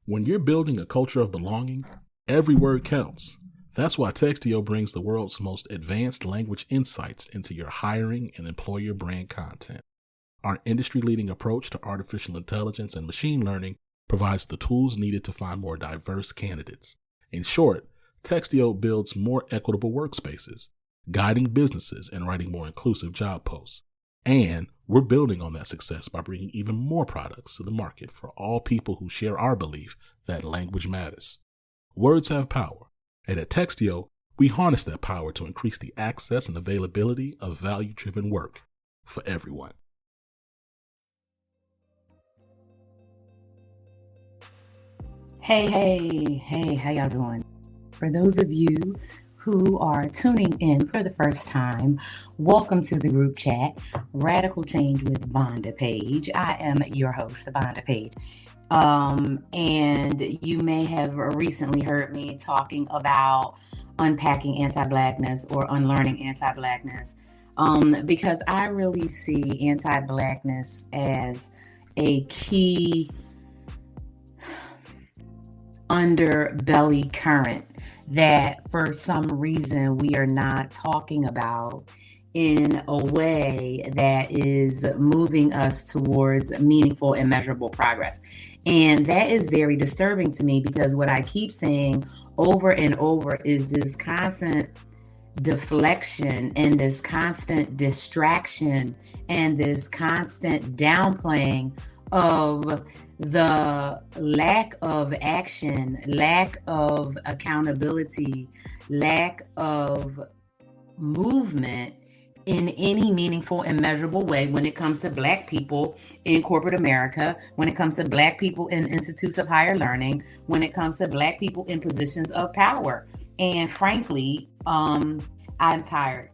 When you're building a culture of belonging, every word counts. That's why Textio brings the world's most advanced language insights into your hiring and employer brand content. Our industry leading approach to artificial intelligence and machine learning provides the tools needed to find more diverse candidates. In short, Textio builds more equitable workspaces, guiding businesses and writing more inclusive job posts. And we're building on that success by bringing even more products to the market for all people who share our belief that language matters. Words have power, and at Textio, we harness that power to increase the access and availability of value-driven work for everyone. Hey, how y'all doing? For those of you who are tuning in for the first time, welcome to the group chat, Radical Change with Vonda Page. I am your host, Vonda Page. And you may have recently heard me talking about unpacking anti-Blackness or unlearning anti-Blackness, because I really see anti-Blackness as a key underbelly current that for some reason we are not talking about in a way that is moving us towards meaningful and measurable progress. And that is very disturbing to me because what I keep saying over and over is this constant deflection and this constant distraction and this constant downplaying of the lack of action, lack of accountability, lack of movement in any meaningful and measurable way when it comes to Black people in corporate America, when it comes to Black people in institutes of higher learning, when it comes to Black people in positions of power. And frankly, I'm tired.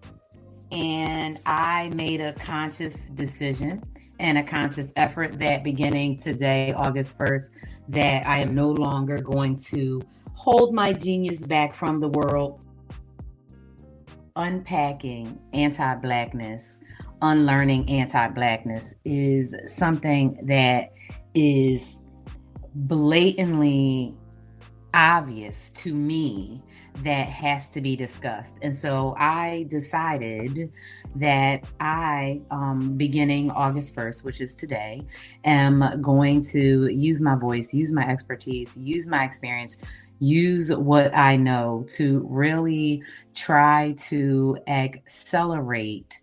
And I made a conscious decision and a conscious effort that beginning today, August 1st, that I am no longer going to hold my genius back from the world. Unpacking anti-Blackness, unlearning anti-Blackness is something that is blatantly obvious to me that has to be discussed. And so I decided that I, beginning August 1st, which is today, am going to use my voice, use my expertise, use my experience, use what I know to really try to accelerate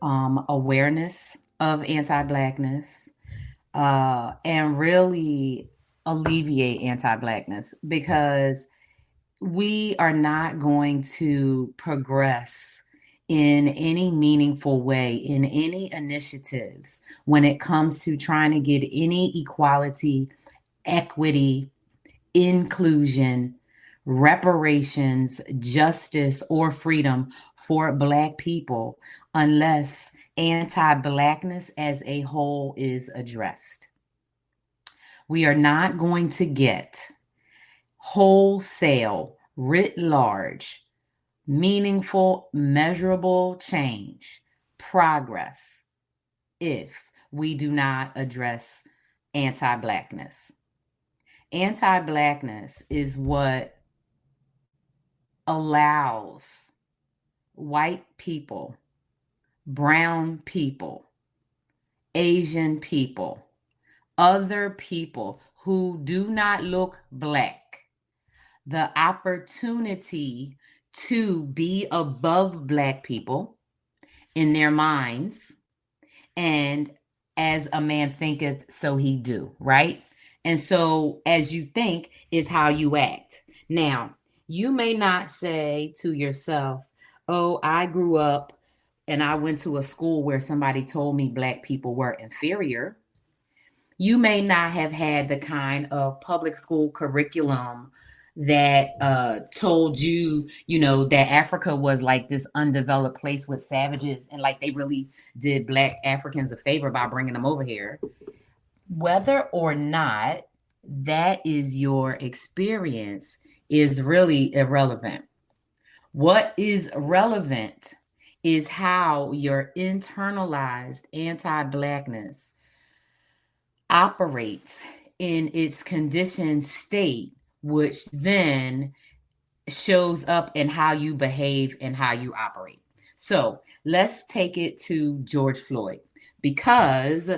awareness of anti-Blackness and really alleviate anti-Blackness, because we are not going to progress in any meaningful way in any initiatives when it comes to trying to get any equality, equity, inclusion, reparations, justice, or freedom for Black people unless anti-Blackness as a whole is addressed. We are not going to get wholesale, writ large, meaningful, measurable change, progress, if we do not address anti-Blackness. Anti-Blackness is what allows white people, brown people, Asian people, other people who do not look Black the opportunity to be above Black people in their minds, and as a man thinketh, so he do, right? And so as you think is how you act. Now, you may not say to yourself, oh, I grew up and I went to a school where somebody told me Black people were inferior. You may not have had the kind of public school curriculum that told you, that Africa was like this undeveloped place with savages and like they really did Black Africans a favor by bringing them over here. Whether or not that is your experience is really irrelevant. What is relevant is how your internalized anti-Blackness operates in its conditioned state, which then shows up in how you behave and how you operate. So let's take it to George Floyd, because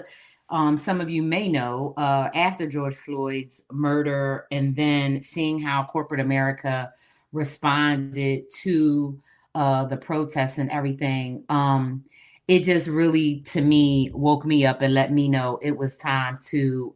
some of you may know, after George Floyd's murder, and then seeing how corporate America responded to the protests and everything, it just really, to me, woke me up and let me know it was time to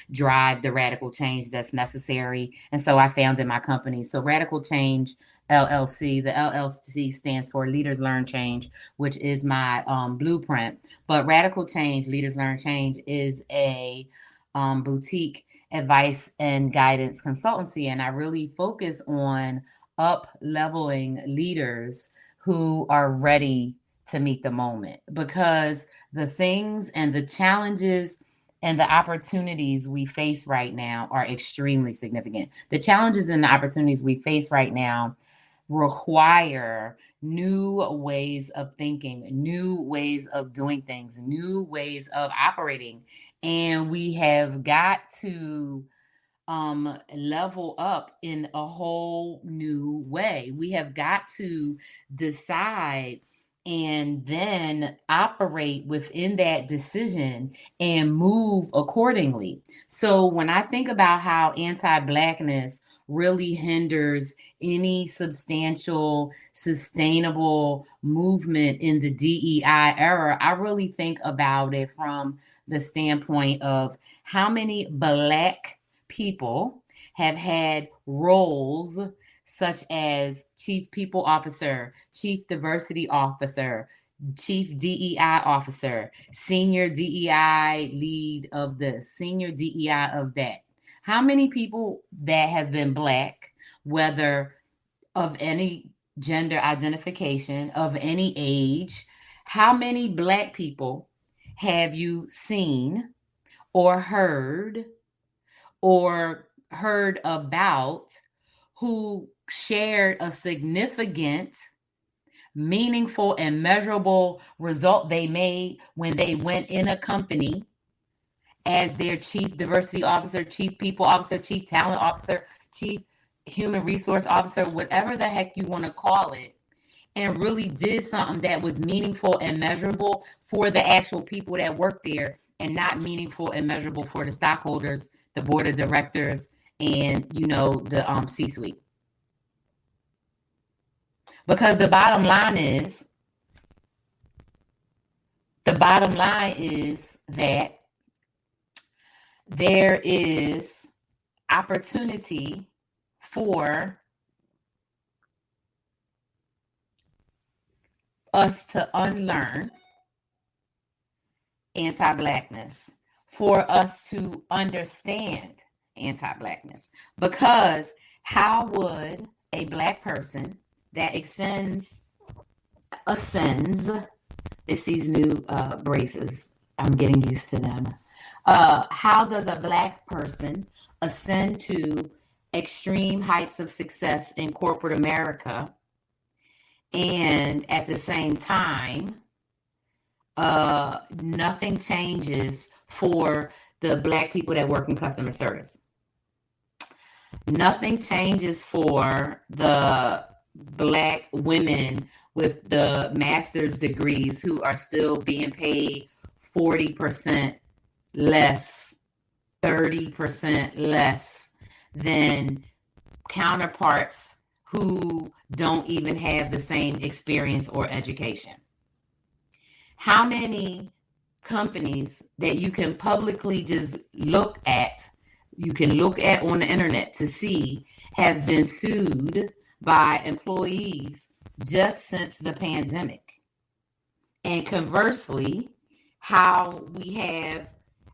drive the radical change that's necessary. And so I founded my company. So Radical Change LLC, the LLC stands for Leaders Learn Change, which is my blueprint. But Radical Change, Leaders Learn Change, is a boutique advice and guidance consultancy. And I really focus on up leveling leaders who are ready to meet the moment, because the things and the challenges and the opportunities we face right now are extremely significant. The challenges and the opportunities we face right now require new ways of thinking, new ways of doing things, new ways of operating. And we have got to level up in a whole new way. We have got to decide and then operate within that decision and move accordingly. So when I think about how anti-Blackness really hinders any substantial, sustainable movement in the DEI era, I really think about it from the standpoint of how many Black people have had roles such as Chief People Officer, Chief Diversity Officer, Chief DEI Officer, Senior DEI Lead of this, Senior DEI of that. How many people that have been Black, whether of any gender identification, of any age, how many Black people have you seen or heard about who shared a significant, meaningful, and measurable result they made when they went in a company as their Chief Diversity Officer, Chief People Officer, Chief Talent Officer, Chief Human Resource Officer, whatever the heck you want to call it, and really did something that was meaningful and measurable for the actual people that work there, and not meaningful and measurable for the stockholders, the board of directors, and the C-suite. Because the bottom line is that there is opportunity for us to unlearn anti-Blackness, for us to understand anti-Blackness. Because how would a Black person that ascends, it's these new braces, I'm getting used to them. How does a Black person ascend to extreme heights of success in corporate America, and at the same time, nothing changes for the Black people that work in customer service? Nothing changes for the Black women with the master's degrees who are still being paid 40% less, 30% less than counterparts who don't even have the same experience or education. How many companies that you can publicly just look at on the internet to see have been sued by employees just since the pandemic? And conversely, how we have,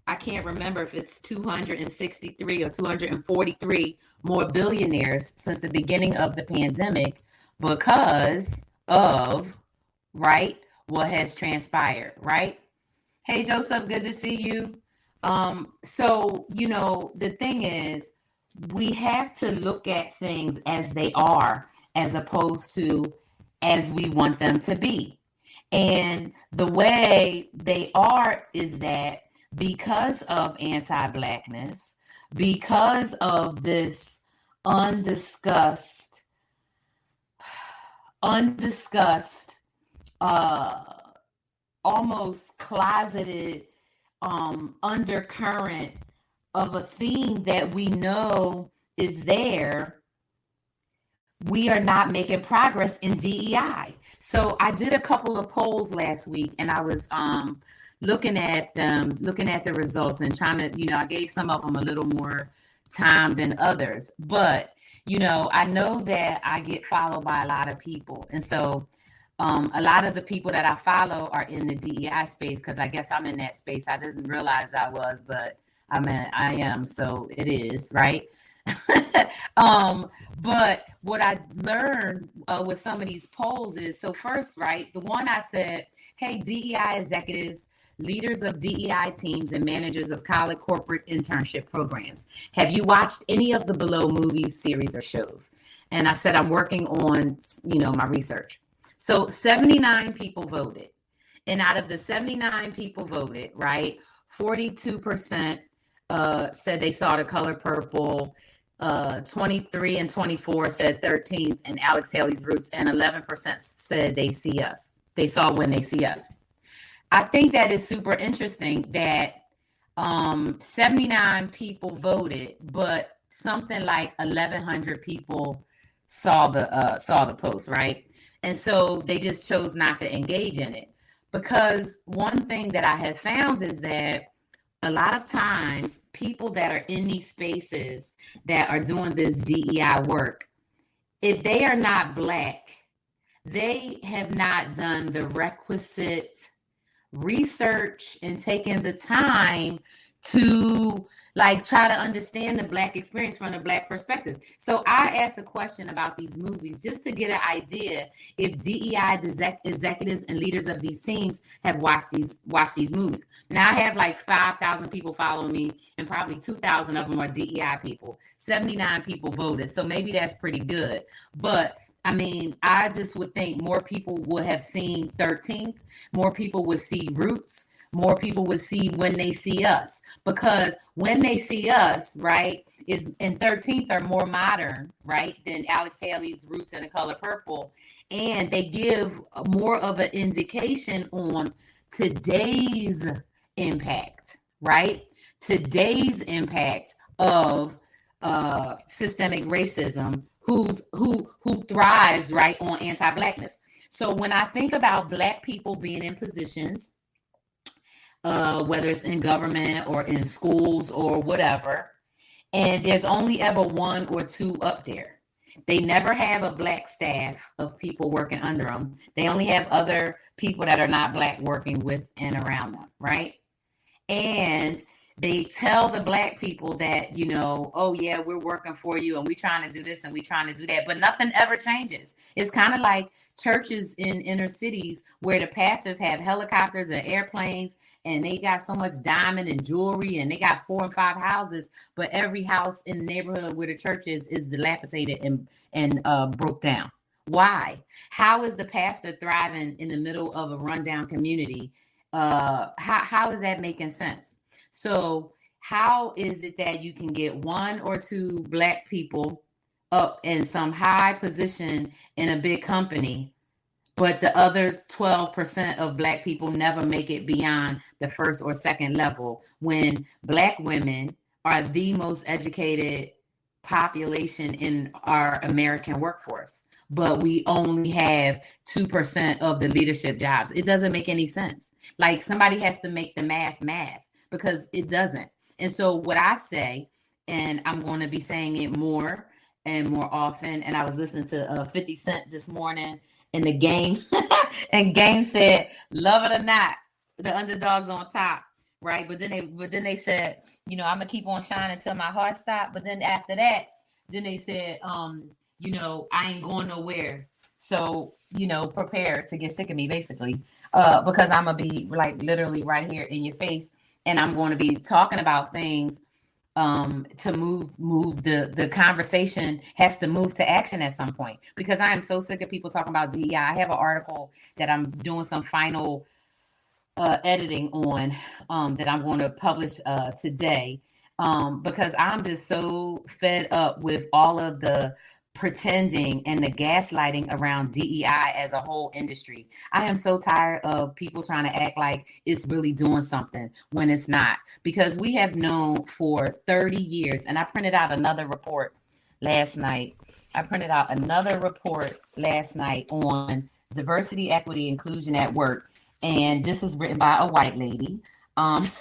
I can't remember if it's 263 or 243 more billionaires since the beginning of the pandemic because of, right, what has transpired, right? Hey, Joseph, good to see you. So, the thing is, we have to look at things as they are, as opposed to as we want them to be. And the way they are is that because of anti-Blackness, because of this undiscussed, almost closeted undercurrent of a theme that we know is there, we are not making progress in DEI. So I did a couple of polls last week, and I was looking at the results and trying to, I gave some of them a little more time than others. But I know that I get followed by a lot of people, and so a lot of the people that I follow are in the DEI space, because I guess I'm in that space. I didn't realize I was, but I am. So it is, right? But what I learned with some of these polls is, so first, right, the one I said, hey, DEI executives, leaders of DEI teams, and managers of college corporate internship programs, have you watched any of the below movies, series, or shows? And I said, I'm working on, my research. So 79 people voted. And out of the 79 people voted, right, 42% said they saw The Color Purple. 23 and 24 said 13th and Alex Haley's Roots, and 11% said they see us. They saw When They See Us. I think that is super interesting that 79 people voted, but something like 1,100 people saw the post, right? And so they just chose not to engage in it, because one thing that I have found is that a lot of times people that are in these spaces that are doing this DEI work, if they are not Black, they have not done the requisite research and taken the time to try to understand the Black experience from a Black perspective. So I asked a question about these movies just to get an idea if DEI executives and leaders of these teams have watched these movies. Now I have 5,000 people following me, and probably 2,000 of them are DEI people. 79 people voted, so maybe that's pretty good. But I just would think more people would have seen 13th, more people would see Roots, more people would see When They See Us, because When They See Us, right, is and 13th are more modern, right, than Alex Haley's Roots and The Color Purple, and they give more of an indication on today's impact, right? Today's impact of systemic racism, who thrives, right, on anti-Blackness. So when I think about Black people being in positions, whether it's in government or in schools or whatever, and there's only ever one or two up there. They never have a Black staff of people working under them. They only have other people that are not Black working with and around them, right? And they tell the Black people that, oh yeah, we're working for you and we're trying to do this and we're trying to do that, but nothing ever changes. It's kind of like churches in inner cities where the pastors have helicopters and airplanes, and they got so much diamond and jewelry, and they got 4 and 5 houses, but every house in the neighborhood where the church is dilapidated and broke down. Why? How is the pastor thriving in the middle of a rundown community? How is that making sense? So how is it that you can get 1 or 2 Black people up in some high position in a big company, but the other 12% of Black people never make it beyond the first or second level, when Black women are the most educated population in our American workforce, but we only have 2% of the leadership jobs? It doesn't make any sense. Somebody has to make the math, because it doesn't. And so what I say, and I'm going to be saying it more and more often, and I was listening to 50 Cent this morning in the Game, and Game said, love it or not, the underdog's on top, right? But then they said, I'm gonna keep on shining till my heart stops. But then after that, then they said, I ain't going nowhere. So, prepare to get sick of me, basically, because I'm gonna be literally right here in your face, and I'm going to be talking about things to move the conversation has to move to action at some point, because I am so sick of people talking about DEI. I have an article that I'm doing some final editing on that I'm going to publish today. because I'm just so fed up with all of the pretending and the gaslighting around DEI as a whole industry. I am so tired of people trying to act like it's really doing something when it's not, because we have known for 30 years, and I printed out another report last night. On diversity, equity, inclusion at work, and this is written by a white lady. Um,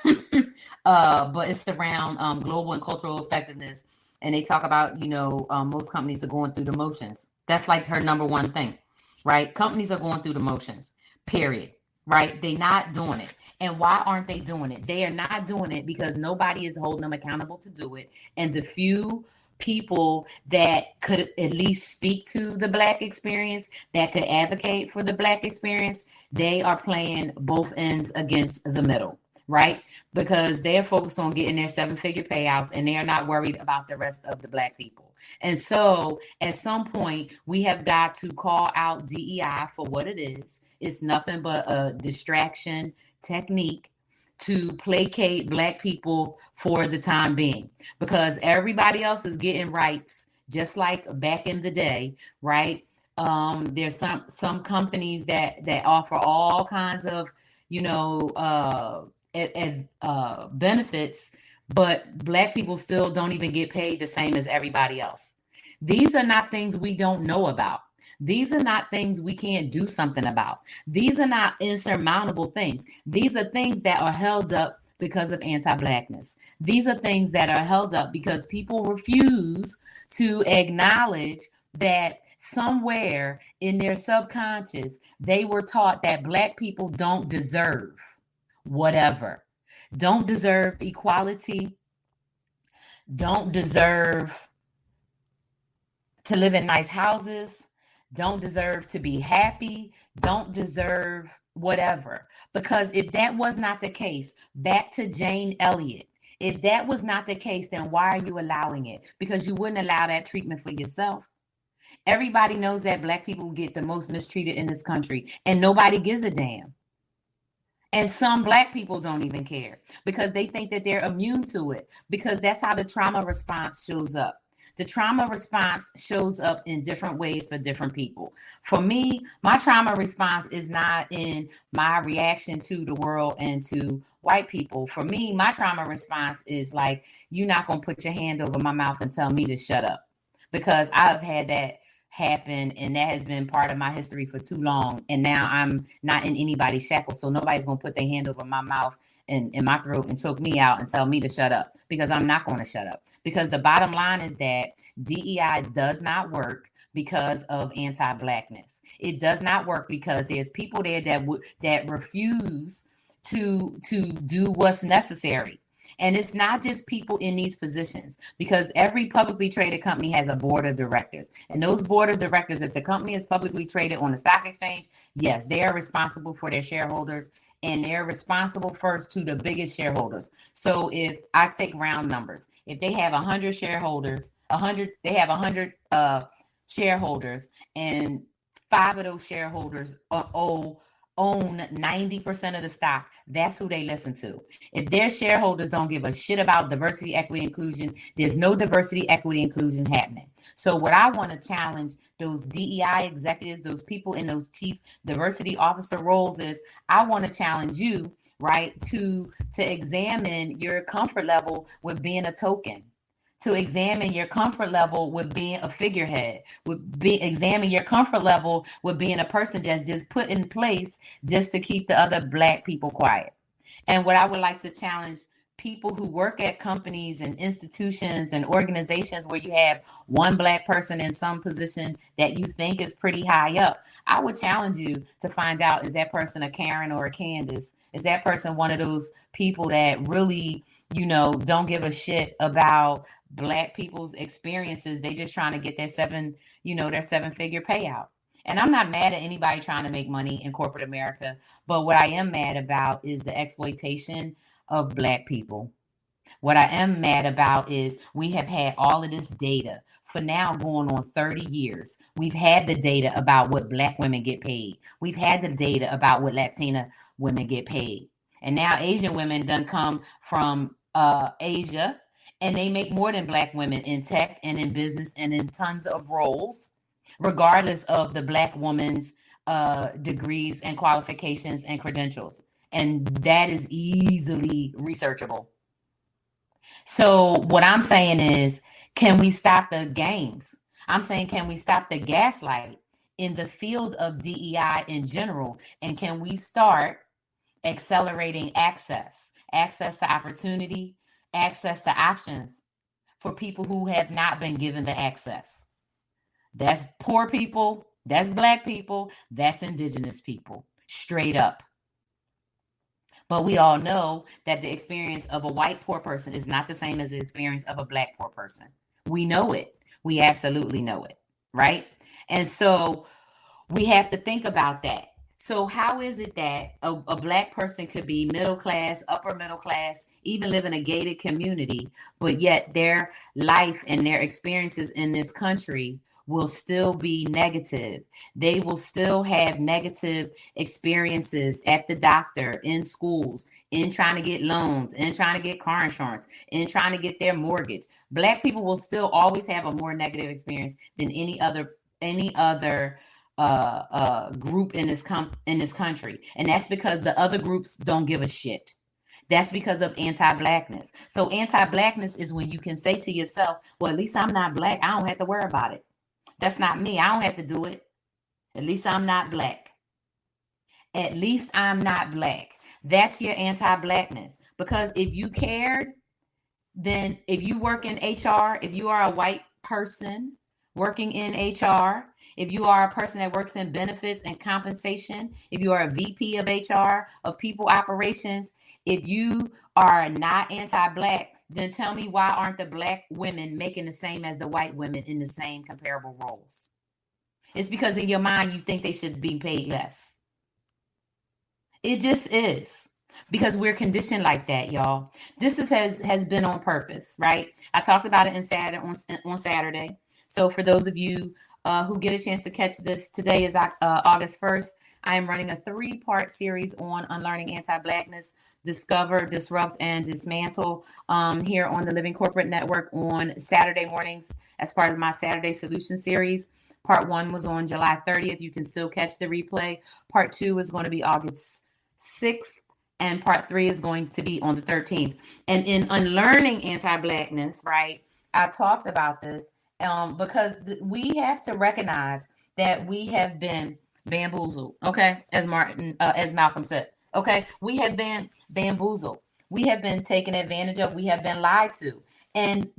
but it's around global and cultural effectiveness, and they talk about most companies are going through the motions. That's like her number one thing, right? Companies are going through the motions, period, right? They're not doing it. And why aren't they doing it? They are not doing it because nobody is holding them accountable to do it, and the few people that could at least speak to the Black experience, that could advocate for the Black experience, they are playing both ends against the middle, right? Because they're focused on getting their seven-figure payouts, and they are not worried about the rest of the Black people. And so at some point, we have got to call out DEI for what it is. It's nothing but a distraction technique to placate Black people for the time being, because everybody else is getting rights just like back in the day, right? There's some companies that offer all kinds of benefits, but Black people still don't even get paid the same as everybody else. These are not things we don't know about. These are not things we can't do something about. These are not insurmountable things. These are things that are held up because of anti-Blackness. These are things that are held up because people refuse to acknowledge that somewhere in their subconscious, they were taught that Black people don't deserve whatever, don't deserve equality, don't deserve to live in nice houses, don't deserve to be happy, don't deserve whatever. Because if that was not the case, back to Jane Elliott, if that was not the case, then why are you allowing it? Because you wouldn't allow that treatment for yourself. Everybody knows that Black people get the most mistreated in this country, and nobody gives a damn. And some Black people don't even care because they think that they're immune to it, because that's how the trauma response shows up. The trauma response shows up in different ways for different people. For me, my trauma response is not in my reaction to the world and to white people. For me, my trauma response is like, you're not going to put your hand over my mouth and tell me to shut up, because I've had that happen, and that has been part of my history for too long, and now I'm not in anybody's shackles, so nobody's going to put their hand over my mouth and in my throat and choke me out and tell me to shut up, because I'm not going to shut up. Because the bottom line is that DEI does not work because of anti-Blackness. It does not work because there's people there that refuse to do what's necessary. And it's not just people in these positions, because every publicly traded company has a board of directors. And those board of directors, if the company is publicly traded on the stock exchange, yes, they are responsible for their shareholders, and they're responsible first to the biggest shareholders. So if I take round numbers, if they have 100 shareholders, they have 100 shareholders, and 5 of those shareholders own 90% of the stock, that's who they listen to. If their shareholders don't give a shit about diversity, equity, inclusion, there's no diversity, equity, inclusion happening. So what I want to challenge those DEI executives, those people in those chief diversity officer roles, is I want to challenge you, right, to examine your comfort level with being a token, to examine your comfort level with being a figurehead, examine your comfort level with being a person that's just put in place just to keep the other Black people quiet. And what I would like to challenge people who work at companies and institutions and organizations where you have one Black person in some position that you think is pretty high up, I would challenge you to find out, is that person a Karen or a Candace? Is that person one of those people that really, don't give a shit about Black people's experiences? They just trying to get their seven-figure payout. And I'm not mad at anybody trying to make money in corporate America, but what I am mad about is the exploitation of Black people. What I am mad about is we have had all of this data for now going on 30 years. We've had the data about what Black women get paid. We've had the data about what Latina women get paid. And now Asian women done come from Asia, and they make more than Black women in tech and in business and in tons of roles, regardless of the Black woman's degrees and qualifications and credentials. And that is easily researchable. So what I'm saying is, can we stop the games? I'm saying, can we stop the gaslight in the field of DEI in general? And can we start accelerating access to opportunity, access to options for people who have not been given the access? That's poor people, that's Black people, that's Indigenous people, straight up. But we all know that the experience of a white poor person is not the same as the experience of a Black poor person. We know it. We absolutely know it, right? And so we have to think about that. So how is it that a Black person could be middle class, upper middle class, even live in a gated community, but yet their life and their experiences in this country will still be negative? They will still have negative experiences at the doctor, in schools, in trying to get loans, in trying to get car insurance, in trying to get their mortgage. Black people will still always have a more negative experience than any other group in this country, and that's because the other groups don't give a shit. That's because of anti-Blackness. So anti-Blackness is when you can say to yourself, well, at least I'm not Black, I don't have to worry about it. That's not me, I don't have to do it. At least I'm not Black. At least I'm not Black. That's your anti-Blackness. Because if you cared, then if you work in HR, if you are a white person working in HR, if you are a person that works in benefits and compensation, if you are a VP of HR, of people operations, if you are not anti-Black, then tell me, why aren't the Black women making the same as the white women in the same comparable roles? It's because in your mind you think they should be paid less. It just is. Because we're conditioned like that, y'all. This has been on purpose, right? I talked about it on Saturday. So for those of you who get a chance to catch this, today is August 1st. I am running a 3-part series on unlearning anti-Blackness, discover, disrupt, and dismantle here on the Living Corporate Network on Saturday mornings as part of my Saturday Solution series. Part 1 was on July 30th. You can still catch the replay. Part 2 is going to be August 6th. And part 3 is going to be on the 13th. And in unlearning anti-Blackness, right, I talked about this because we have to recognize that we have been bamboozled, okay, as Malcolm said, okay, we have been bamboozled. We have been taken advantage of. We have been lied to. And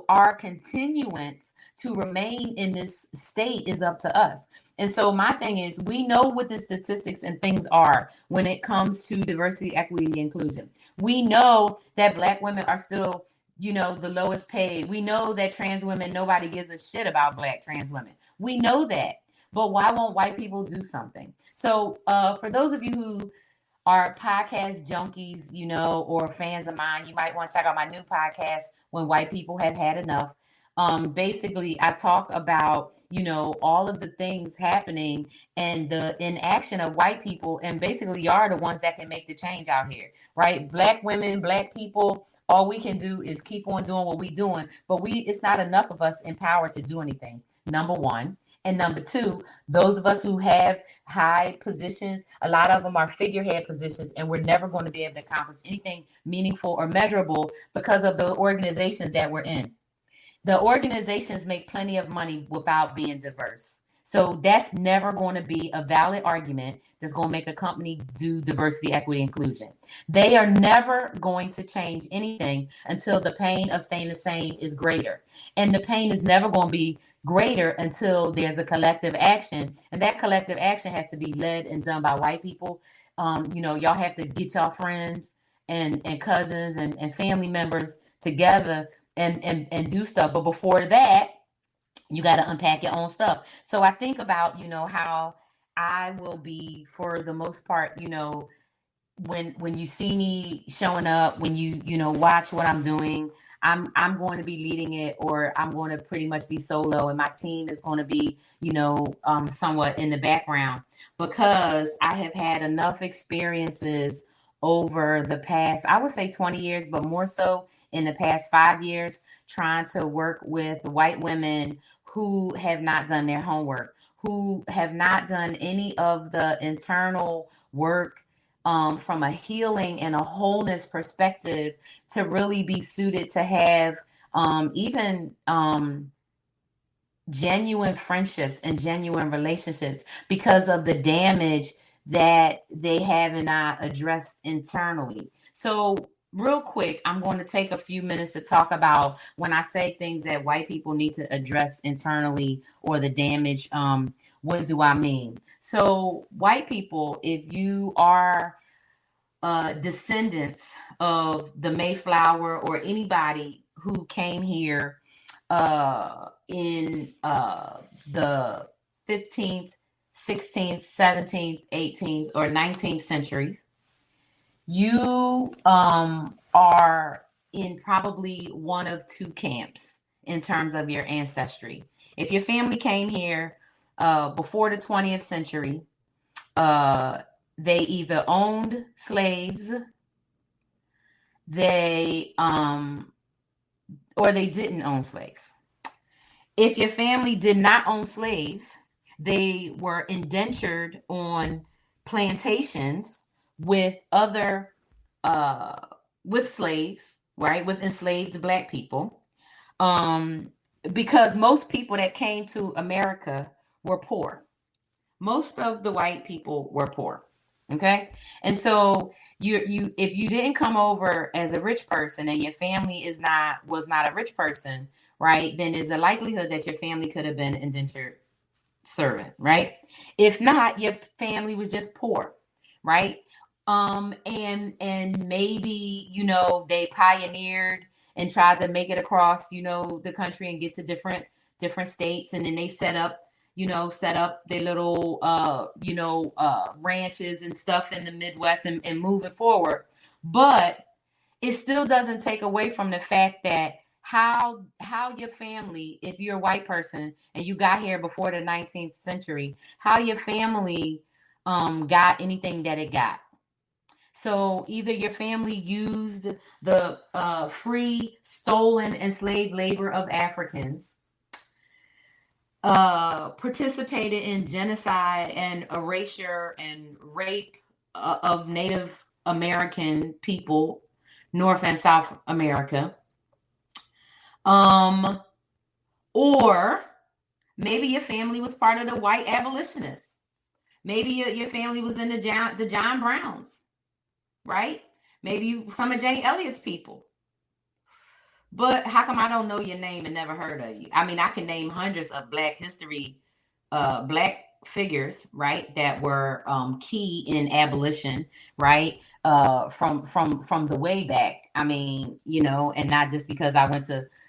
our continuance to remain in this state is up to us. And so my thing is, we know what the statistics and things are when it comes to diversity, equity, inclusion. We know that Black women are still, the lowest paid. We know that trans women, nobody gives a shit about Black trans women. We know that. But why won't white people do something? So for those of you who are podcast junkies, or fans of mine, you might want to check out my new podcast, When White People Have Had Enough. Basically, I talk about, all of the things happening and the inaction of white people. And basically, y'all are the ones that can make the change out here, right? Black women, Black people, all we can do is keep on doing what we're doing. But it's not enough of us empowered to do anything, number one. And number two, those of us who have high positions, a lot of them are figurehead positions, and we're never going to be able to accomplish anything meaningful or measurable because of the organizations that we're in. The organizations make plenty of money without being diverse. So that's never going to be a valid argument that's going to make a company do diversity, equity, inclusion. They are never going to change anything until the pain of staying the same is greater. And the pain is never going to be greater until there's a collective action. And that collective action has to be led and done by white people. Y'all have to get y'all friends and cousins and family members together and do stuff. But before that, you got to unpack your own stuff. So I think about, how I will be, for the most part, when you see me showing up, when you watch what I'm doing, I'm going to be leading it, or I'm going to pretty much be solo, and my team is going to be, somewhat in the background, because I have had enough experiences over the past, I would say 20 years, but more so in the past 5 years trying to work with white women who have not done their homework, who have not done any of the internal work from a healing and a wholeness perspective to really be suited to have even genuine friendships and genuine relationships because of the damage that they have not addressed internally. So real quick, I'm going to take a few minutes to talk about when I say things that white people need to address internally or the damage. What do I mean? So white people, if you are descendants of the Mayflower or anybody who came here in the 15th, 16th, 17th, 18th, or 19th century, you are in probably one of two camps in terms of your ancestry. If your family came here before the 20th century, they either owned slaves, they or they didn't own slaves. If your family did not own slaves, they were indentured on plantations with other with slaves, right? With enslaved Black people. Because most people that came to America were poor. Most of the white people were poor. Okay. And so you if you didn't come over as a rich person and your family was not a rich person, right, then there's a likelihood that your family could have been indentured servant, right? If not, your family was just poor, right? And maybe, they pioneered and tried to make it across, the country and get to different states, and then they set up their little ranches and stuff in the Midwest and moving forward. But it still doesn't take away from the fact that how your family, if you're a white person and you got here before the 19th century, how your family got anything that it got. So either your family used the free, stolen, enslaved labor of Africans, participated in genocide and erasure and rape of Native American people, North and South America. Or maybe your family was part of the white abolitionists. Maybe your family was in the John Browns, right? Maybe some of Jane Elliott's people. But how come I don't know your name and never heard of you? I mean, I can name hundreds of Black history, Black figures, right, that were key in abolition, right, from the way back. I mean, and not just because I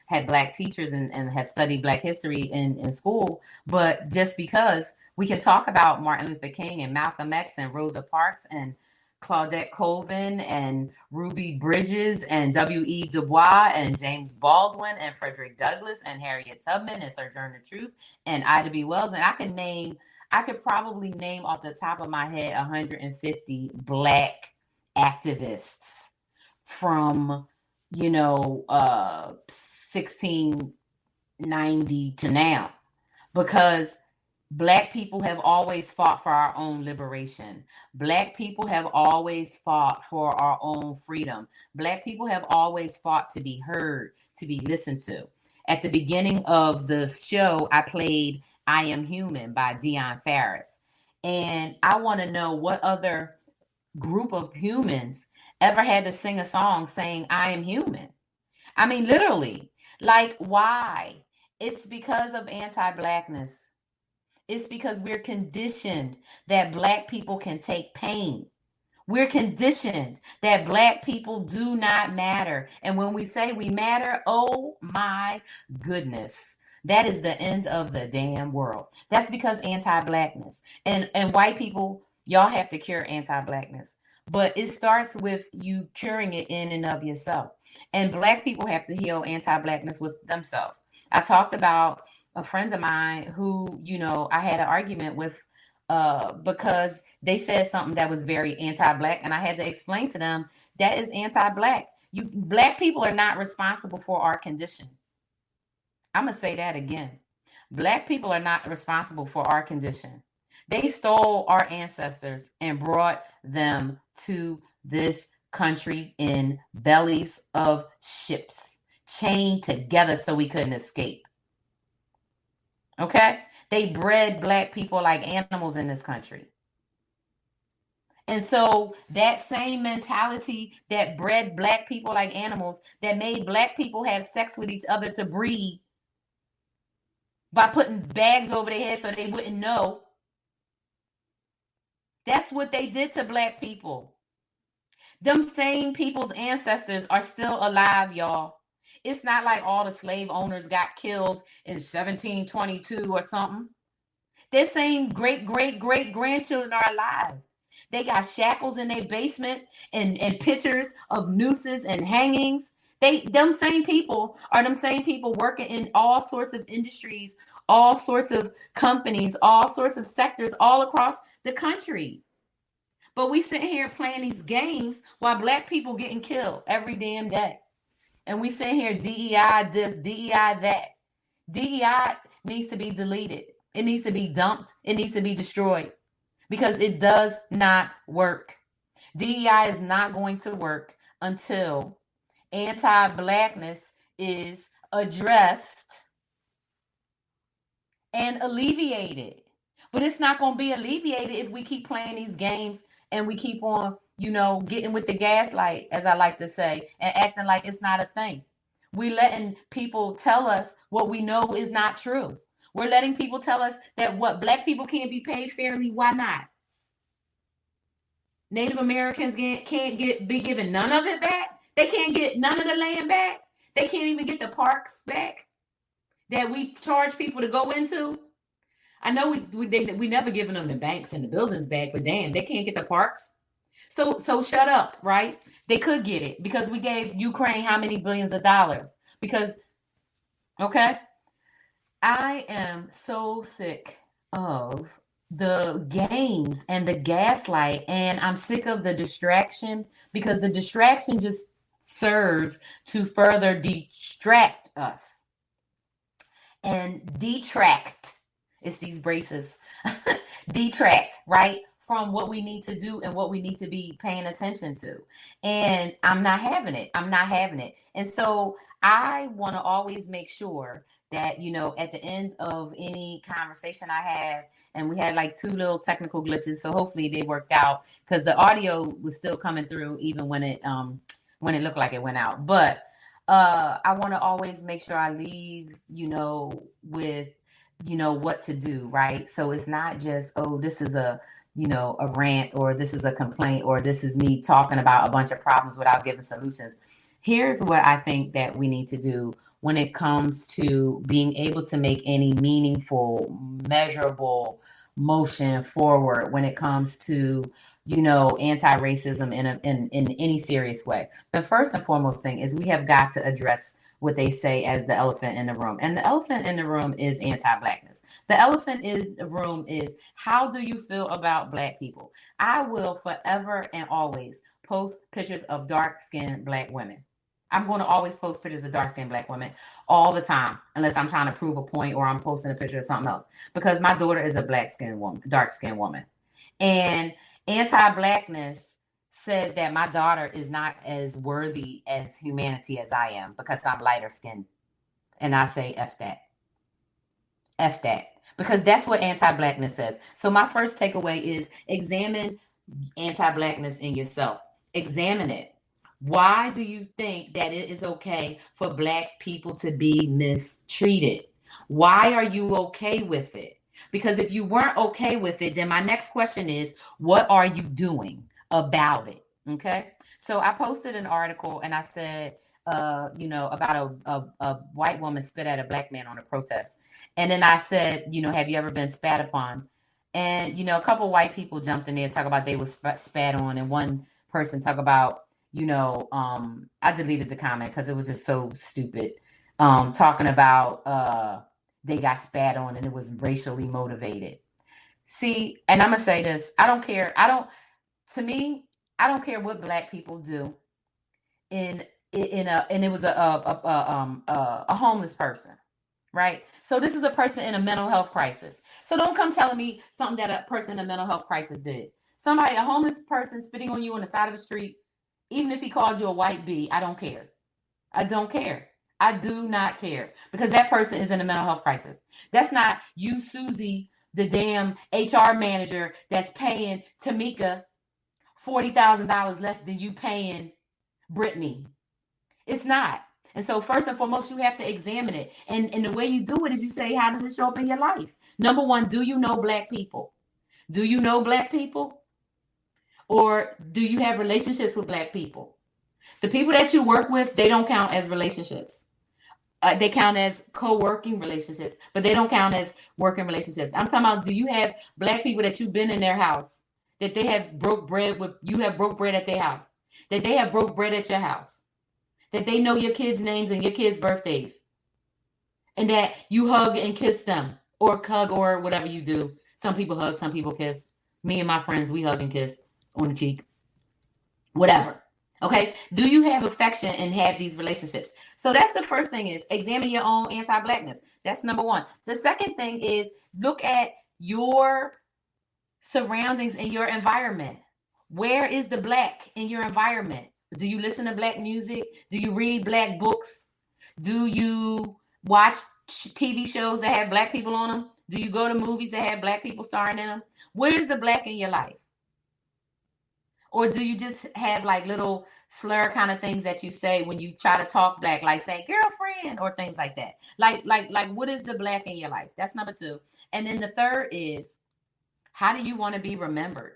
had Black teachers and have studied Black history in school, but just because we can talk about Martin Luther King and Malcolm X and Rosa Parks and Claudette Colvin and Ruby Bridges and W.E. Du Bois and James Baldwin and Frederick Douglass and Harriet Tubman and Sojourner Truth and Ida B. Wells. And I could probably name off the top of my head 150 Black activists from, 1690 to now, because Black people have always fought for our own liberation. Black people have always fought for our own freedom. Black people have always fought to be heard, to be listened to. At the beginning of the show, I played I Am Human by Dion Farris. And I want to know what other group of humans ever had to sing a song saying, I am human. I mean, literally, like, why? It's because of anti-Blackness. It's because we're conditioned that Black people can take pain. We're conditioned that Black people do not matter. And when we say we matter, oh my goodness, that is the end of the damn world. That's because anti-Blackness. And white people, y'all have to cure anti-Blackness. But it starts with you curing it in and of yourself. And Black people have to heal anti-Blackness with themselves. I talked about a friend of mine who, I had an argument with because they said something that was very anti-Black, and I had to explain to them that is anti-Black. Black people are not responsible for our condition. I'm going to say that again. Black people are not responsible for our condition. They stole our ancestors and brought them to this country in bellies of ships, chained together so we couldn't escape. Okay? They bred Black people like animals in this country. And so that same mentality that bred Black people like animals, that made Black people have sex with each other to breed by putting bags over their heads so they wouldn't know, that's what they did to Black people. Them same people's ancestors are still alive, y'all. It's not like all the slave owners got killed in 1722 or something. Their same great-great-great-grandchildren are alive. They got shackles in their basements and pictures of nooses and hangings. Them same people are them same people working in all sorts of industries, all sorts of companies, all sorts of sectors all across the country. But we sit here playing these games while Black people getting killed every damn day. And we sit here DEI this, DEI that. DEI needs to be deleted. It needs to be dumped. It needs to be destroyed because it does not work. DEI is not going to work until anti-Blackness is addressed and alleviated. But it's not going to be alleviated if we keep playing these games and we keep on, getting with the gaslight, as I like to say, and acting like it's not a thing. We're letting people tell us what we know is not true. We're letting people tell us that what Black people can't be paid fairly. Why not? Native Americans can't be given none of it back. They can't get none of the land back. They can't even get the parks back that we charge people to go into. I know we never given them the banks and the buildings back, but damn, they can't get the parks. So shut up, right? They could get it because we gave Ukraine how many billions of dollars? Because, okay, I am so sick of the games and the gaslight, and I'm sick of the distraction because the distraction just serves to further distract us and detract. It's these braces. Detract, right? From what we need to do and what we need to be paying attention to. And I'm not having it. I'm not having it. And so I want to always make sure that, at the end of any conversation I have, and we had like 2 little technical glitches, so hopefully they worked out because the audio was still coming through even when it looked like it went out. But I want to always make sure I leave, with what to do, right? So it's not just, this is a rant, or this is a complaint, or this is me talking about a bunch of problems without giving solutions. Here's what I think that we need to do when it comes to being able to make any meaningful, measurable motion forward when it comes to, anti-racism in any serious way. The first and foremost thing is we have got to address what they say as the elephant in the room. And the elephant in the room is anti-Blackness. The elephant in the room is, how do you feel about Black people? I will forever and always post pictures of dark-skinned Black women. I'm going to always post pictures of dark-skinned Black women all the time, unless I'm trying to prove a point or I'm posting a picture of something else. Because my daughter is a dark-skinned woman. And anti-Blackness says that my daughter is not as worthy as humanity as I am because I'm lighter skinned. And I say, F that. F that. Because that's what anti-Blackness says. So my first takeaway is examine anti-Blackness in yourself. Examine it. Why do you think that it is okay for Black people to be mistreated? Why are you okay with it? Because if you weren't okay with it, then my next question is, what are you doing about it? Okay. So I posted an article and I said, about a white woman spit at a Black man on a protest. And then I said, have you ever been spat upon? And, a couple of white people jumped in there and talk about they was spat on. And one person talk about, I deleted the comment because it was just so stupid. Talking about they got spat on and it was racially motivated. See, and I'm going to say this. I don't care. I don't care what Black people do in and it was a homeless person, right? So this is a person in a mental health crisis. So don't come telling me something that a person in a mental health crisis did. Somebody, a homeless person spitting on you on the side of the street, even if he called you a white bee, I don't care. I don't care. I do not care because that person is in a mental health crisis. That's not you, Susie, the damn HR manager that's paying Tamika $40,000 less than you paying Brittany. It's not. And so first and foremost, you have to examine it. And the way you do it is you say, how does it show up in your life? Number one, do you know Black people? Do you know Black people? Or do you have relationships with Black people? The people that you work with, they don't count as relationships. They count as co-working relationships, but they don't count as working relationships. I'm talking about, do you have Black people that you've been in their house, that they have broke bread with, you have broke bread at their house, that they have broke bread at your house, that they know your kids' names and your kids' birthdays, and that you hug and kiss them, or hug, or whatever you do. Some people hug, some people kiss. Me and my friends, we hug and kiss on the cheek, whatever. Okay, do you have affection and have these relationships? So that's the first thing, is examine your own anti-Blackness. That's number one. The second thing is look at your surroundings in your environment. Where is the Black in your environment? Do you listen to Black music? Do you read Black books? Do you watch TV shows that have Black people on them? Do you go to movies that have Black people starring in them? Where is the Black in your life? Or do you just have like little slur kind of things that you say when you try to talk Black, like say girlfriend or things like that? Like what is the Black in your life? That's number two. And then the third is, how do you want to be remembered?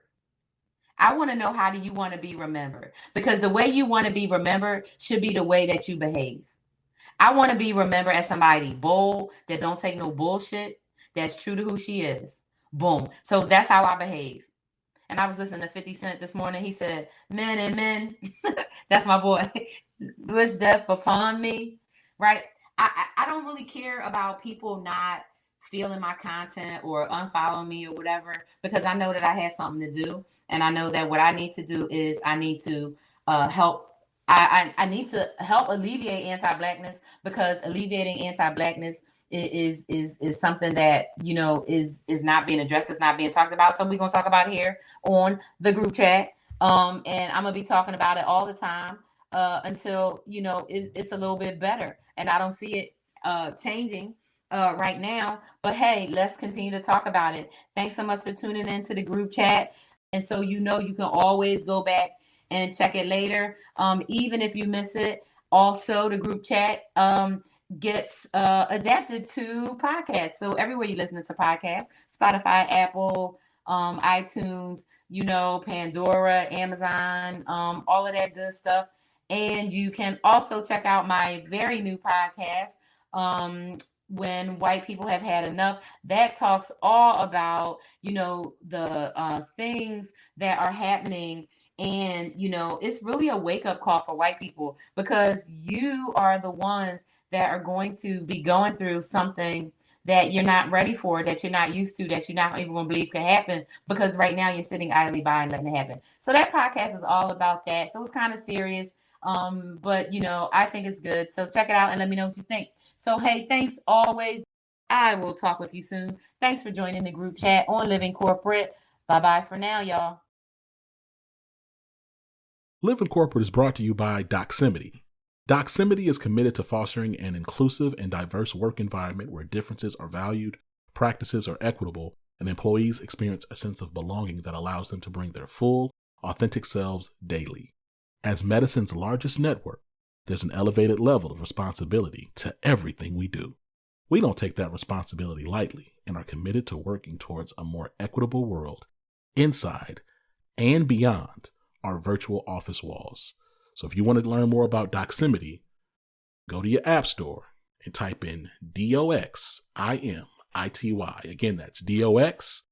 I want to know, how do you want to be remembered? Because the way you want to be remembered should be the way that you behave. I want to be remembered as somebody bold, that don't take no bullshit, that's true to who she is. Boom. So that's how I behave. And I was listening to 50 Cent this morning. He said, men and men, that's my boy, wish death upon me, right? I don't really care about people not feeling my content or unfollowing me or whatever, because I know that I have something to do. And I know that what I need to do is I need to help. I need to help alleviate anti-Blackness, because alleviating anti-Blackness is something that, you know, is not being addressed, it's not being talked about. So we're gonna talk about it here on the group chat, and I'm gonna be talking about it all the time until, you know, it's a little bit better. And I don't see it changing right now, but hey, let's continue to talk about it. Thanks so much for tuning into the group chat. And so, you know, you can always go back and check it later, even if you miss it. Also, the group chat gets adapted to podcasts. So everywhere you listen to podcasts, Spotify, Apple, iTunes, you know, Pandora, Amazon, all of that good stuff. And you can also check out my very new podcast, When White People Have Had Enough. That talks all about, you know, the things that are happening. And, you know, it's really a wake-up call for white people, because you are the ones that are going to be going through something that you're not ready for, that you're not used to, that you're not even going to believe could happen, because right now you're sitting idly by and letting it happen. So that podcast is all about that. So it's kind of serious, but, you know, I think it's good. So check it out and let me know what you think. So, hey, thanks always. I will talk with you soon. Thanks for joining the group chat on Living Corporate. Bye-bye for now, y'all. Living Corporate is brought to you by Doximity. Doximity is committed to fostering an inclusive and diverse work environment where differences are valued, practices are equitable, and employees experience a sense of belonging that allows them to bring their full, authentic selves daily. As medicine's largest network, there's an elevated level of responsibility to everything we do. We don't take that responsibility lightly and are committed to working towards a more equitable world inside and beyond our virtual office walls. So if you want to learn more about Doximity, go to your app store and type in DOXIMITY. Again, that's DOXIMITY.